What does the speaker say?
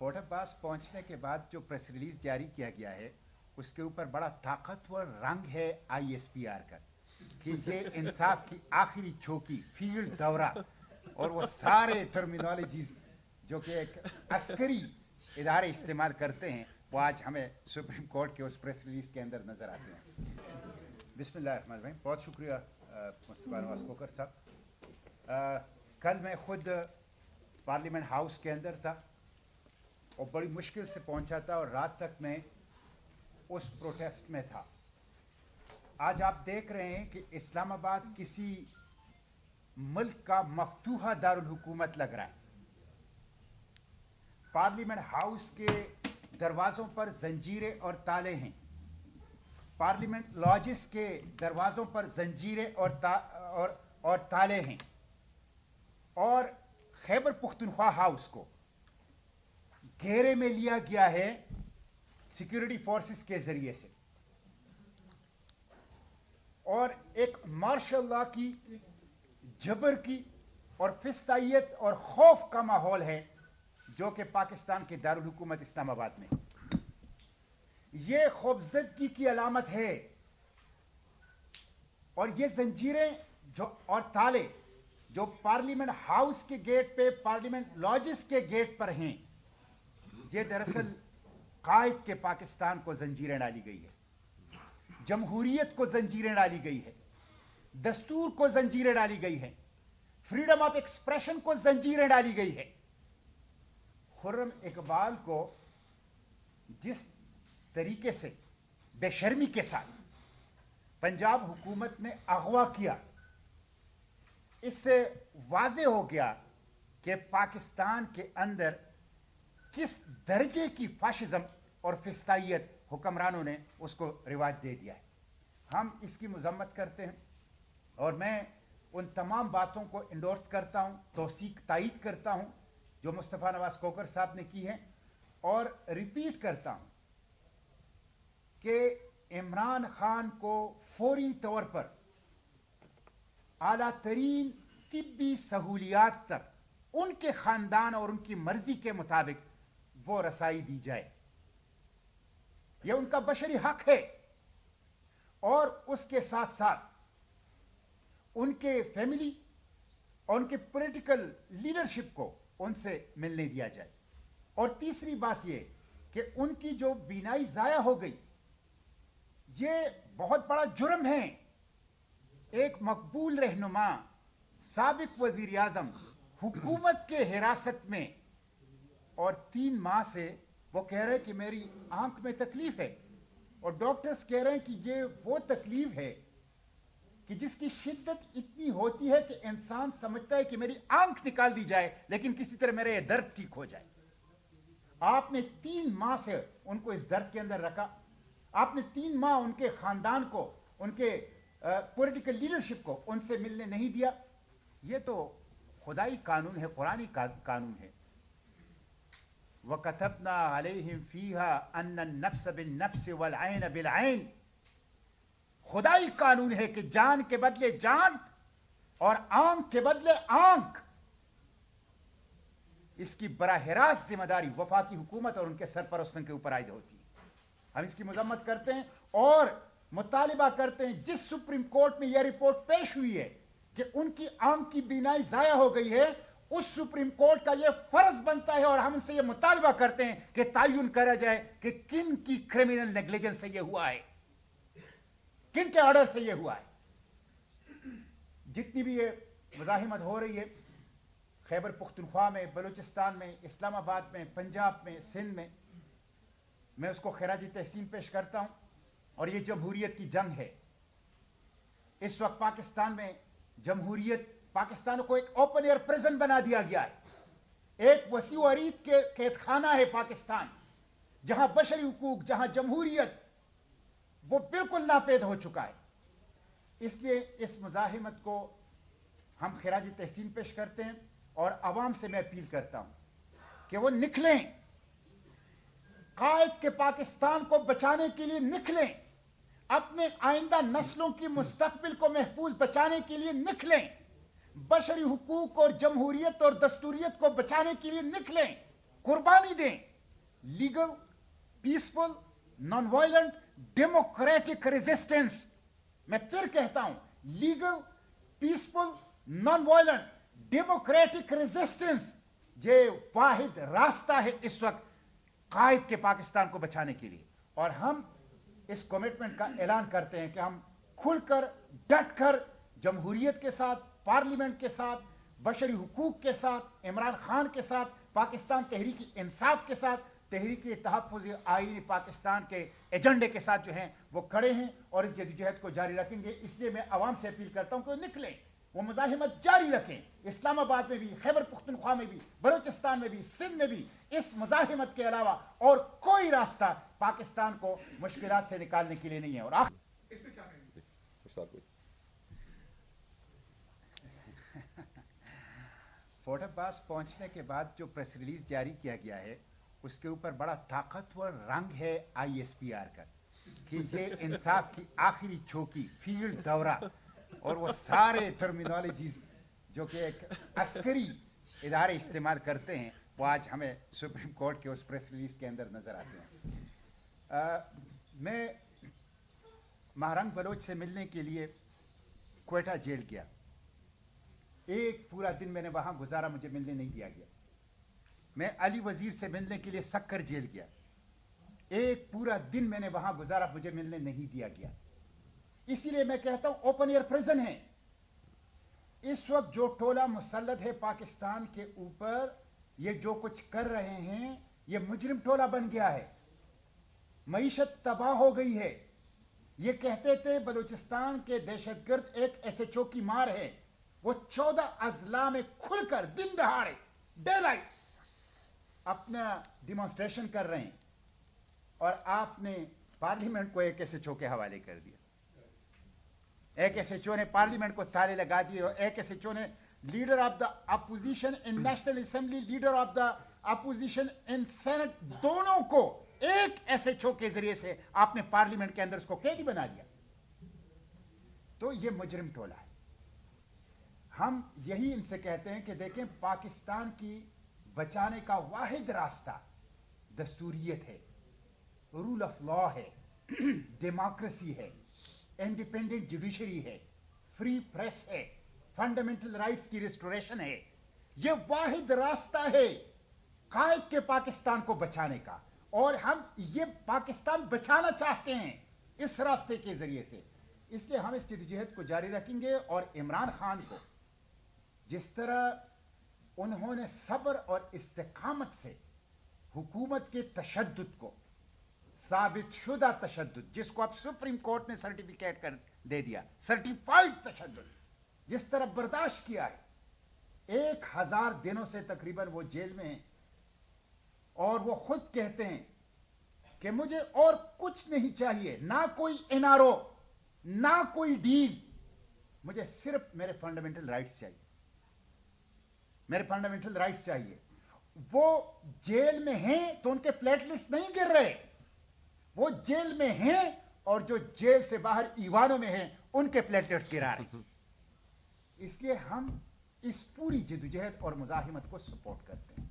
Fort Abbas पहुंचने के बाद जो प्रेस रिलीज जारी किया गया है उसके ऊपर बड़ा ताकतवर रंग है आईएसपीआर का कि ये इंसाफ की आखिरी चौकी फील्ड दौरा और वो सारे टर्मिनोलॉजीज जो कि एक अस्करी इदारे इस्तेमाल करते हैं वो आज हमें सुप्रीम कोर्ट के उस प्रेस रिलीज के अंदर नजर आते हैं। बिस्मिल्लाहिर्रहमानिर्रहीम। बहुत शुक्रिया मुस्तफा नवाज खोखर साहब। कल मैं खुद पार्लियामेंट हाउस के अंदर था और बड़ी मुश्किल से पहुंचा था और रात तक मैं उस प्रोटेस्ट में था। आज आप देख रहे हैं कि इस्लामाबाद किसी मुल्क का मफ्तूहा दारुल हुकूमत लग रहा है। पार्लियामेंट हाउस के दरवाज़ों पर जंजीरें और ताले हैं। पार्लियामेंट लॉजेस के दरवाज़ों पर जंजीरें और ताले हैं और खैबर पुख्तनख्वा हाउस को घेरे में लिया गया है सिक्योरिटी फोर्सेस के जरिए से और एक मार्शल लॉ की जबर की और फिस्तायत और खौफ का माहौल है जो कि पाकिस्तान के दारुल हुकूमत इस्लामाबाद में ये खौफजदगी की अलामत है। और ये जंजीरें जो और ताले जो पार्लियामेंट हाउस के गेट पे पार्लियामेंट लॉजेस के गेट पर हैं ये दरअसल कायद के पाकिस्तान को जंजीरें डाली गई है, जमहूरियत को जंजीरें डाली गई है, दस्तूर को जंजीरें डाली गई है, फ्रीडम ऑफ एक्सप्रेशन को जंजीरें डाली गई है। खुर्रम इकबाल को जिस तरीके से बेशर्मी के साथ पंजाब हुकूमत ने अगवा किया इससे वाज़े हो गया कि पाकिस्तान के अंदर किस दर्जे की फाशिज्म और फिस्तायत हुक्मरानों ने उसको रिवाज दे दिया है। हम इसकी मजम्मत करते हैं और मैं उन तमाम बातों को इंडोर्स करता हूँ, तौसीक तायीद करता हूँ जो मुस्तफ़ा नवाज खोखर साहब ने की है और रिपीट करता हूँ कि इमरान खान को फौरी तौर पर आला तरीन तिब्बी सहूलियात तक उनके ख़ानदान और उनकी मर्जी के मुताबिक वो रसाई दी जाए। यह उनका बशरी हक है और उसके साथ साथ उनके फैमिली और उनके पॉलिटिकल लीडरशिप को उनसे मिलने दिया जाए। और तीसरी बात यह कि उनकी जो बीनाई ज़ाया हो गई ये बहुत बड़ा जुर्म है। एक मकबूल रहनुमा साबिक वज़ीर आज़म हुकूमत के हिरासत में और 3 माह से वो कह रहे हैं कि मेरी आंख में तकलीफ है और डॉक्टर्स कह रहे हैं कि ये वो तकलीफ है कि जिसकी शिद्दत इतनी होती है कि इंसान समझता है कि मेरी आंख निकाल दी जाए लेकिन किसी तरह मेरा ये दर्द ठीक हो जाए। आपने 3 माह से उनको इस दर्द के अंदर रखा, आपने 3 माह उनके खानदान को, उनके पॉलिटिकल लीडरशिप को उनसे मिलने नहीं दिया। ये तो खुदाई कानून है, कुरानी कानून है। वकतबना अलैहिम फीहा अन्ना नफ्स बिन नफ्स वल ऐन बिल ऐन। खुदाई कानून है कि जान के बदले जान और आंख के बदले आंख। इसकी बराह रास्त जिम्मेदारी वफाकी हुकूमत और उनके सरपरस्तों के ऊपर आयद होती है। हम इसकी मजम्मत करते हैं और मुतालिबा करते हैं जिस सुप्रीम कोर्ट में यह रिपोर्ट पेश हुई है कि उनकी आंख की बीनाई जाया हो गई है उस सुप्रीम कोर्ट का यह फर्ज बनता है और हम उनसे यह मुतालबा करते हैं कि तयन करा जाए कि किन की क्रिमिनल नेग्लिजेंस से यह हुआ है, किन के ऑर्डर से यह हुआ है। जितनी भी ये मुजाहिमत हो रही है खैबर पुख्तनख्वा में, बलूचिस्तान में, इस्लामाबाद में, पंजाब में, सिंध में, मैं उसको खिराजी तहसीन पेश करता हूं और ये जमहूरियत की जंग है। इस वक्त पाकिस्तान में जमहूरियत, पाकिस्तान को एक ओपन एयर प्रिजन बना दिया गया है। एक वसी अरीद के कैद खाना है पाकिस्तान, जहां बशरी हुकूक, जहां जमहूरियत वो बिल्कुल नापेद हो चुका है। इसलिए इस मुजाहिमत को हम खिराजी तहसीन पेश करते हैं और आवाम से मैं अपील करता हूं कि वो निकलें, कायद के पाकिस्तान को बचाने के लिए निकलें, अपने आइंदा नस्लों की मुस्तकबिल को महफूज बचाने के लिए निकलें, बशरी हुकूक और जमहूरियत और दस्तूरियत को बचाने के लिए निकलें, कुर्बानी दें। legal, peaceful, non-violent, democratic resistance. मैं फिर कहता हूं, legal, peaceful, non-violent, democratic resistance ये वाहिद रास्ता है इस वक्त कायद के पाकिस्तान को बचाने के लिए। और हम इस कमिटमेंट का ऐलान करते हैं कि हम खुलकर डटकर जमहूरियत के साथ, पार्लियामेंट के साथ, बशरी हुकूक के साथ, इमरान खान के साथ, पाकिस्तान तहरीक इंसाफ के साथ, तहरीक तहफ़्फ़ुज़ आईन पाकिस्तान के एजेंडे के साथ जो हैं वो खड़े हैं और इस जदोजहद को जारी रखेंगे। इसलिए मैं आवाम से अपील करता हूं कि वो निकलें, वो मुज़ाहिमत जारी रखें। इस्लामाबाद में भी, खैबर पख्तूनख्वा में भी, बलूचिस्तान में भी, सिंध में भी इस मुज़ाहिमत के अलावा और कोई रास्ता पाकिस्तान को मुश्किलात से निकालने के लिए नहीं है। और इस पे क्या कहेंगे? फोर्ट अब्बास पहुंचने के बाद जो प्रेस रिलीज जारी किया गया है उसके ऊपर बड़ा ताकतवर रंग है ISPR का कि ये इंसाफ की आखिरी चौकी, फील्ड दौरा और वो सारे टर्मिनोलॉजीज जो कि एक अस्करी इदारे इस्तेमाल करते हैं वो आज हमें सुप्रीम कोर्ट के उस प्रेस रिलीज के अंदर नजर आते हैं। मैं महरंग बलोच से मिलने के लिए क्वेटा जेल गया। एक पूरा दिन मैंने वहां गुजारा, मुझे मिलने नहीं दिया गया। मैं अली वजीर से मिलने के लिए सक्कर जेल गया। एक पूरा दिन मैंने वहां गुजारा, मुझे मिलने नहीं दिया गया। इसीलिए मैं कहता हूं ओपन एयर प्रिजन है। इस वक्त जो टोला मुसल्लत है पाकिस्तान के ऊपर, ये जो कुछ कर रहे हैं ये मुजरिम टोला बन गया है। मईशत तबाह हो गई है। ये कहते थे बलूचिस्तान के दहशतगर्द एक SHO की मार है, वो 14 अजला में खुलकर दिन दहाड़े डे लाइट अपना डिमॉन्स्ट्रेशन कर रहे हैं और आपने पार्लियामेंट को एक SHO के हवाले कर दिया। एक SHO ने पार्लियामेंट को ताले लगा दिए और एक SHO ने leader of the opposition in national assembly, leader of the opposition in senate, दोनों को एक SHO के जरिए से आपने पार्लियामेंट के अंदर उसको कैदी बना दिया। तो ये मुजरिम टोला है। हम यही इनसे कहते हैं कि देखें, पाकिस्तान की बचाने का वाहिद रास्ता दस्तूरियत है, रूल ऑफ लॉ है, डेमोक्रेसी है, इंडिपेंडेंट जुडिशरी है, फ्री प्रेस है, फंडामेंटल राइट्स की रिस्टोरेशन है। यह वाहिद रास्ता है कायद के पाकिस्तान को बचाने का, और हम ये पाकिस्तान बचाना चाहते हैं इस रास्ते के जरिए से। इसलिए हम इस जद्दोजहद को जारी रखेंगे और इमरान खान को जिस तरह उन्होंने सब्र और इस्तिकामत से हुकूमत के तशद्दुद को, साबित शुदा तशद्दुद जिसको अब सुप्रीम कोर्ट ने सर्टिफिकेट कर दे दिया, सर्टिफाइड तशद्दुद, जिस तरह बर्दाश्त किया है, 1000 दिनों से तकरीबन वो जेल में हैं और वो खुद कहते हैं कि मुझे और कुछ नहीं चाहिए, ना कोई NRO, ना कोई डील, मुझे सिर्फ मेरे फंडामेंटल राइट्स चाहिए, मेरे फंडामेंटल राइट्स चाहिए। वो जेल में हैं तो उनके प्लेटलेट्स नहीं गिर रहे, वो जेल में हैं और जो जेल से बाहर ईवानों में हैं उनके प्लेटलेट्स गिरा रहे। इसलिए हम इस पूरी जद्दोजहद और मुजाहिमत को सपोर्ट करते हैं।